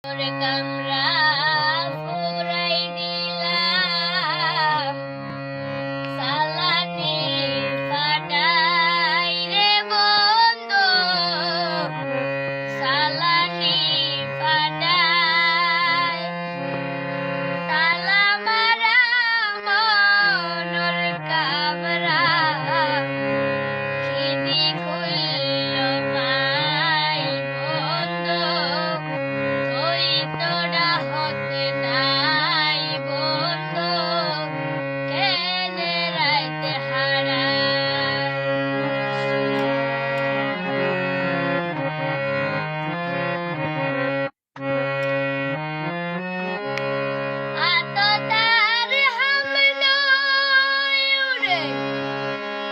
তোরে কামরা ফুরাই দিলাম সালানি ফাটাই রে বন্ধু সালানি ফাটাই তালা মারা মনোর কামরা খিদি খুলল মাই বন্ধু তুই তোরা হতে নাই বন্ধু কেনে রাইতে হারাই আততার হামনায় উড়ে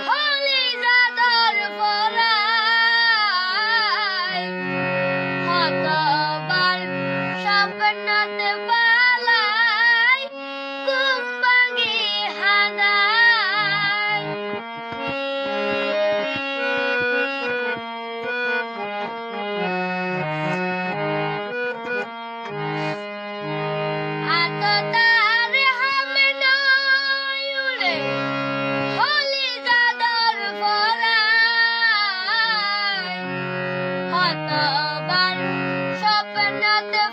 হলি জাদর পরায় হতবার স্বপ্নতে পালাই ঘুম ভাঙি হানায় আততার হামনায় উড়ে হলি জাদর পরায় হতবার স্বপ্নতে